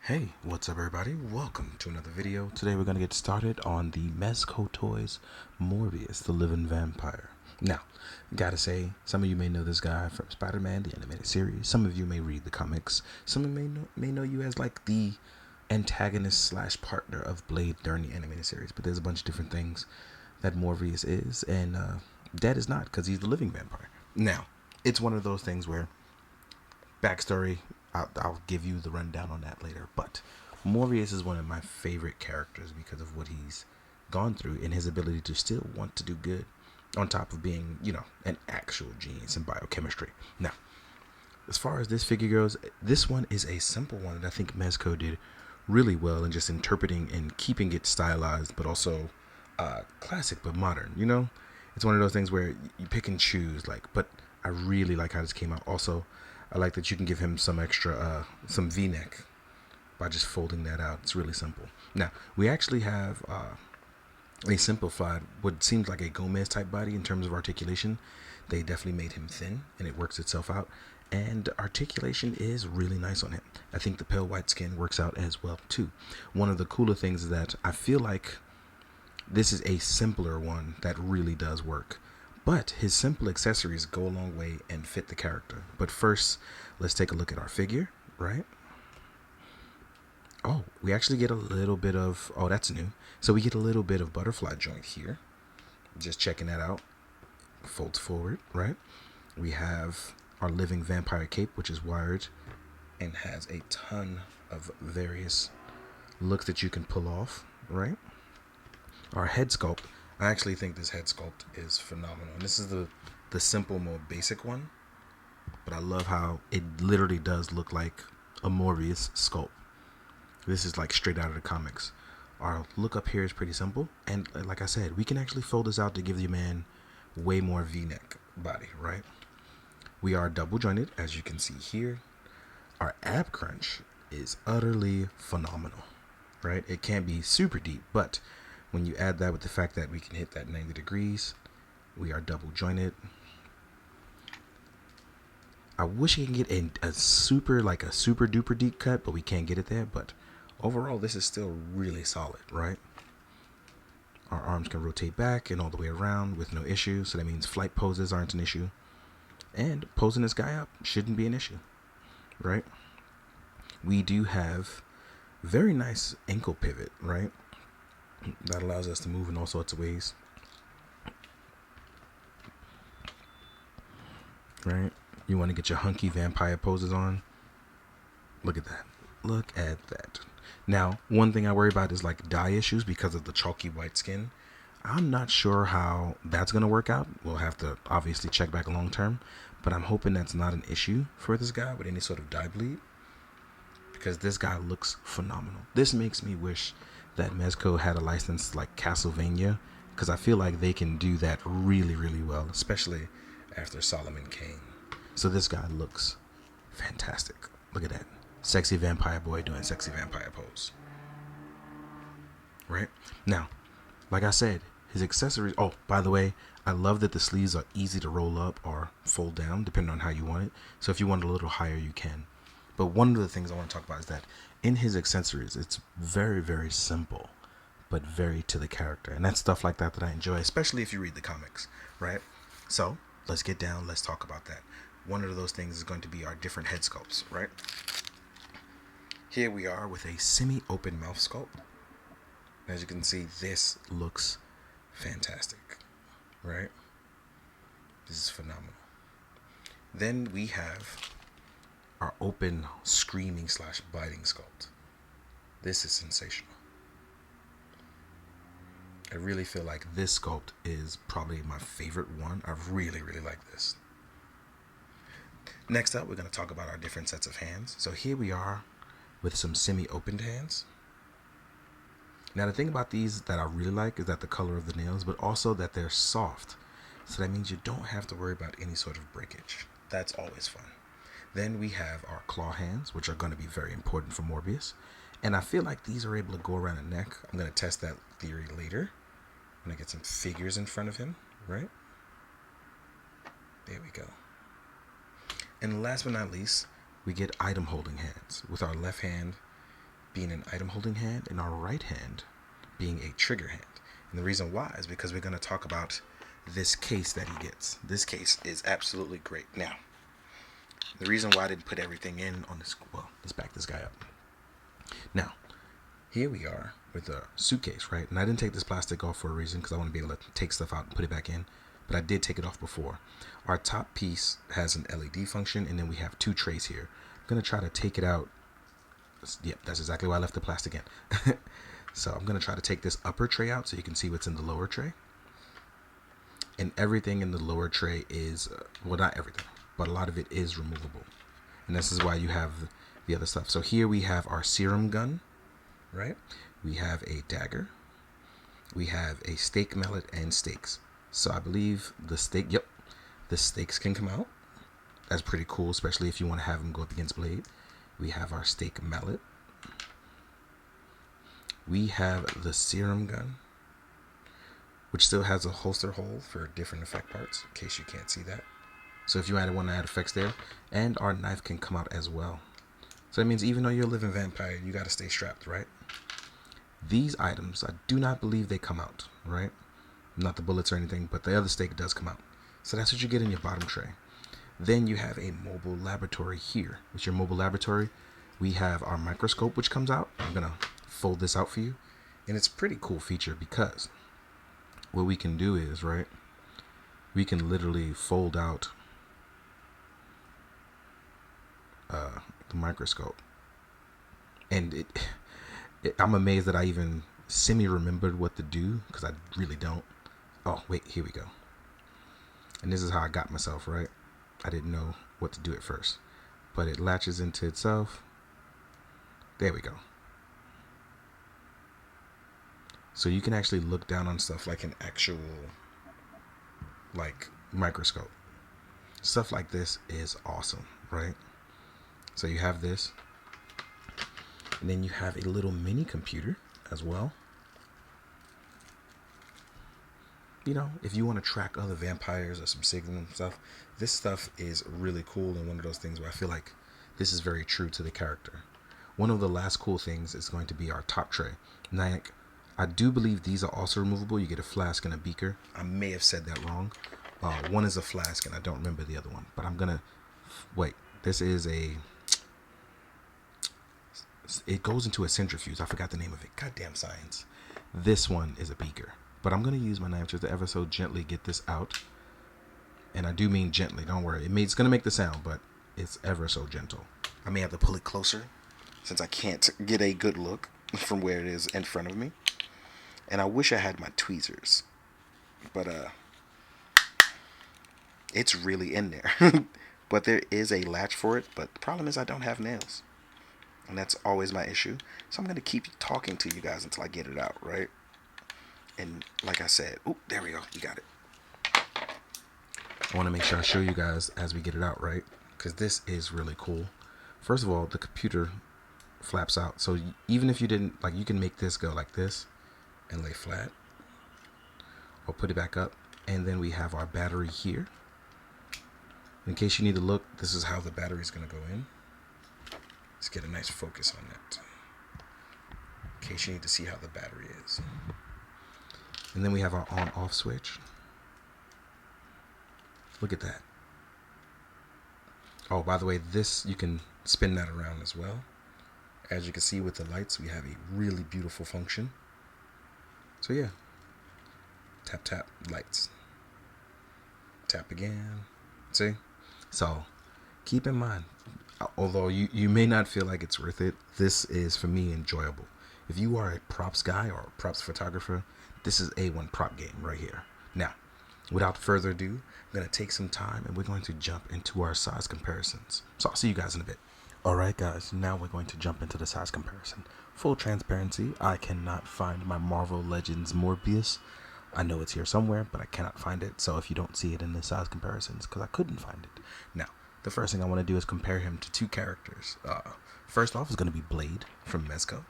Hey, what's up everybody? Welcome to another video. Today we're going to get started on the Mezco Toys Morbius, the Living Vampire. Now, gotta say, some of you may know this guy from Spider-Man, the animated series. Some of you may read the comics. Some of you may know you as like the antagonist slash partner of Blade during the animated series. But there's a bunch of different things that Morbius is, and Dead is not, because he's the living vampire. Now, it's one of those things where backstory, I'll give you the rundown on that later. But Morbius is one of my favorite characters because of what he's gone through and his ability to still want to do good, on top of being, an actual genius in biochemistry. Now, as far as this figure goes, this one is a simple one that I think Mezco did really well in just interpreting and keeping it stylized, but also classic but modern. It's one of those things where you pick and choose. But I really like how this came out. Also, I like that you can give him some extra, some V-neck by just folding that out. It's really simple. Now, we actually have a simplified, what seems like a Gomez type body in terms of articulation. They definitely made him thin, and it works itself out. And articulation is really nice on him. I think the pale white skin works out as well, too. One of the cooler things is that I feel like this is a simpler one that really does work. But his simple accessories go a long way and fit the character. But first, let's take a look at our figure, right? Oh, we actually get a little bit of, oh, that's new. So we get a little bit of butterfly joint here. Just checking that out. Folds forward, right? We have our living vampire cape, which is wired and has a ton of various looks that you can pull off, right? Our head sculpt, I actually think this head sculpt is phenomenal. And this is the simple, more basic one. But I love how it literally does look like a Morbius sculpt. This is like straight out of the comics. Our look up here is pretty simple. And like I said, we can actually fold this out to give the man way more V-neck body, right? We are double jointed, as you can see here. Our ab crunch is utterly phenomenal, right? It can't be super deep, but when you add that with the fact that we can hit that 90 degrees, we are double jointed. I wish we can get a super duper deep cut, but we can't get it there. But overall, this is still really solid, right? Our arms can rotate back and all the way around with no issue. So that means flight poses aren't an issue. And posing this guy up shouldn't be an issue, right? We do have very nice ankle pivot, right? That allows us to move in all sorts of ways. Right? You want to get your hunky vampire poses on. Look at that. Look at that. Now, one thing I worry about is like dye issues because of the chalky white skin. I'm not sure how that's going to work out. We'll have to obviously check back long term. But I'm hoping that's not an issue for this guy with any sort of dye bleed, because this guy looks phenomenal. This makes me wish that Mezco had a license like Castlevania, because I feel like they can do that really, really well, especially after Solomon Kane. So this guy looks fantastic. Look at that. Sexy vampire boy doing sexy vampire pose. Right? Now, like I said, his accessories... Oh, by the way, I love that the sleeves are easy to roll up or fold down, depending on how you want it. So if you want it a little higher, you can. But one of the things I want to talk about is that in his accessories, it's very, very simple, but very to the character. And that's stuff like that I enjoy, especially if you read the comics, right? So let's get down. Let's talk about that. One of those things is going to be our different head sculpts, right? Here we are with a semi-open mouth sculpt. As you can see, this looks fantastic, right? This is phenomenal. Then we have our open screaming slash biting sculpt. This is sensational. I really feel like this sculpt is probably my favorite one. I really, really like this. Next up, we're going to talk about our different sets of hands. So here we are with some semi-opened hands. Now the thing about these that I really like is that the color of the nails, but also that they're soft. So that means you don't have to worry about any sort of breakage. That's always fun. Then we have our claw hands, which are going to be very important for Morbius. And I feel like these are able to go around the neck. I'm going to test that theory later. I'm going to get some figures in front of him, right? There we go. And last but not least, we get item holding hands. With our left hand, being an item holding hand and our right hand being a trigger hand. And the reason why is because we're going to talk about this case that he gets. This case is absolutely great. Now, the reason why I didn't put everything in on this, well, let's back this guy up. Now, here we are with a suitcase, right? And I didn't take this plastic off for a reason because I want to be able to take stuff out and put it back in. But I did take it off before. Our top piece has an LED function, and then we have 2 trays here. I'm going to try to take it out. Yep, that's exactly why I left the plastic in. So I'm going to try to take this upper tray out so you can see what's in the lower tray. And everything in the lower tray is, well, not everything, but a lot of it is removable. And this is why you have the other stuff. So here we have our serum gun, right? We have a dagger. We have a steak mallet and stakes. So I believe the steak, yep, the stakes can come out. That's pretty cool, especially if you want to have them go up against blade. We have our steak mallet. We have the serum gun, which still has a holster hole for different effect parts, in case you can't see that. So if you want to add effects there, and our knife can come out as well. So that means even though you're a living vampire, you got to stay strapped, right? These items, I do not believe they come out, right? Not the bullets or anything, but the other steak does come out. So that's what you get in your bottom tray. Then you have a mobile laboratory here. With your mobile laboratory, we have our microscope, which comes out. I'm going to fold this out for you. And it's a pretty cool feature because what we can do is, right, we can literally fold out the microscope. And I'm amazed that I even semi-remembered what to do, because I really don't. Oh, wait, here we go. And this is how I got myself, right? I didn't know what to do at first. But it latches into itself. There we go. So you can actually look down on stuff like an actual, like, microscope. Stuff like this is awesome, right? So you have this. And then you have a little mini computer as well. You know, if you want to track other vampires or some signals and stuff, this stuff is really cool, and one of those things where I feel like this is very true to the character. One of the last cool things is going to be our top tray. Now, I do believe these are also removable. You get a flask and a beaker. I may have said that wrong. One is a flask, and I don't remember the other one. But I'm going to... Wait, this is a... It goes into a centrifuge. I forgot the name of it. Goddamn science. This one is a beaker. But I'm going to use my knife just to ever so gently get this out. And I do mean gently. Don't worry. It's going to make the sound, but it's ever so gentle. I may have to pull it closer since I can't get a good look from where it is in front of me. And I wish I had my tweezers. But it's really in there. But there is a latch for it. But the problem is I don't have nails. And that's always my issue. So I'm going to keep talking to you guys until I get it out, right? And like I said, oh, there we go. You got it. I want to make sure I show you guys as we get it out, right? Because this is really cool. First of all, the computer flaps out. So even if you didn't, like, you can make this go like this and lay flat. Or put it back up. And then we have our battery here. In case you need to look, this is how the battery is going to go in. Let's get a nice focus on that. In case you need to see how the battery is. And then we have our on-off switch. Look at that. Oh, by the way, this, you can spin that around as well. As you can see with the lights, we have a really beautiful function. So yeah. Tap, tap, lights. Tap again. See? So, keep in mind, although you may not feel like it's worth it, this is, for me, enjoyable. If you are a props guy or a props photographer, this is A1 prop game right here. Now, without further ado, I'm going to take some time and we're going to jump into our size comparisons. So I'll see you guys in a bit. Alright guys, now we're going to jump into the size comparison. Full transparency, I cannot find my Marvel Legends Morbius. I know it's here somewhere, but I cannot find it. So if you don't see it in the size comparisons, because I couldn't find it. Now, the first thing I want to do is compare him to 2 characters. First off is going to be Blade from Mezco.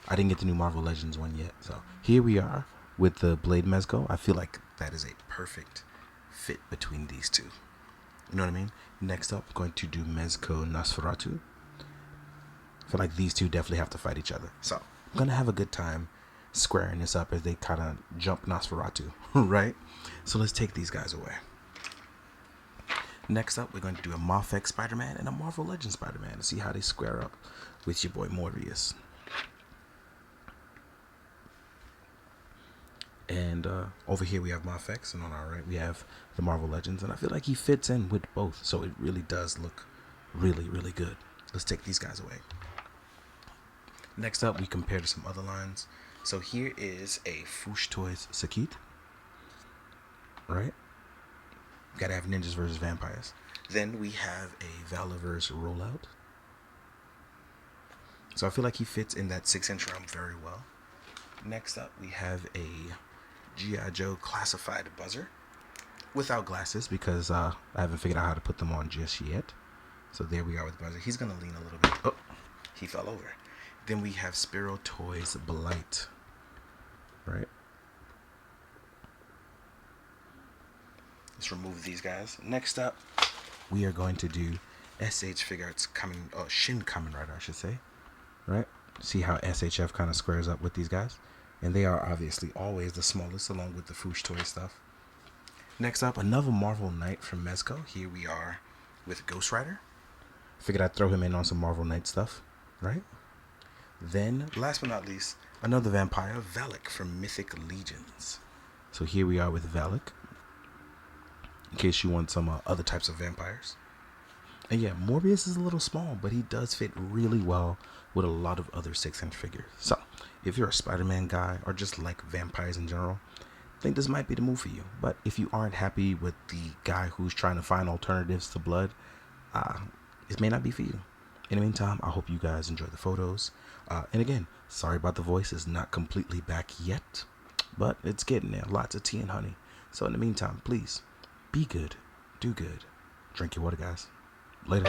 I didn't get the new Marvel Legends one yet. So here we are with the Blade Mezco. I feel like that is a perfect fit between these two. You know what I mean? Next up, I'm going to do Mezco Nosferatu. I feel like these two definitely have to fight each other. So I'm gonna have a good time squaring this up as they kind of jump Nosferatu, right? So let's take these guys away. Next up, we're going to do a Mafex Spider-Man and a Marvel Legends Spider-Man to see how they square up with your boy Morbius. And over here we have Mafex, and on our right we have the Marvel Legends, and I feel like he fits in with both, so it really does look really, really good. Let's take these guys away. Next up, we compare to some other lines. So here is a Fouche Toys Sakit, right? Gotta have ninjas versus vampires. Then we have a Valaverse rollout. So I feel like he fits in that 6-inch realm very well. Next up, we have a G.I. Joe classified buzzer without glasses because I haven't figured out how to put them on just yet. So there we are with buzzer. He's gonna lean a little bit. Oh, he fell over. Then we have Spiro Toys Blight, right? Let's remove these guys. Next up, we are going to do SH Figure Arts Shin Kamen Rider, I should say, right? See how SHF kind of squares up with these guys, and they are obviously always the smallest, along with the Fouche Toy stuff. Next up, another Marvel Knight from Mezco. Here we are with Ghost Rider. Figured I'd throw him in on some Marvel Knight stuff, right? Then, last but not least, another vampire, Valak from Mythic Legions. So here we are with Valak, in case you want some other types of vampires. And yeah, Morbius is a little small, but he does fit really well with a lot of other 6-inch figures. So, if you're a Spider-Man guy or just like vampires in general, I think this might be the move for you. But if you aren't happy with the guy who's trying to find alternatives to blood, this may not be for you. In the meantime, I hope you guys enjoy the photos. And again, sorry about the voice, it's not completely back yet, but it's getting there. Lots of tea and honey. So in the meantime, please, be good, do good, drink your water, guys. Later.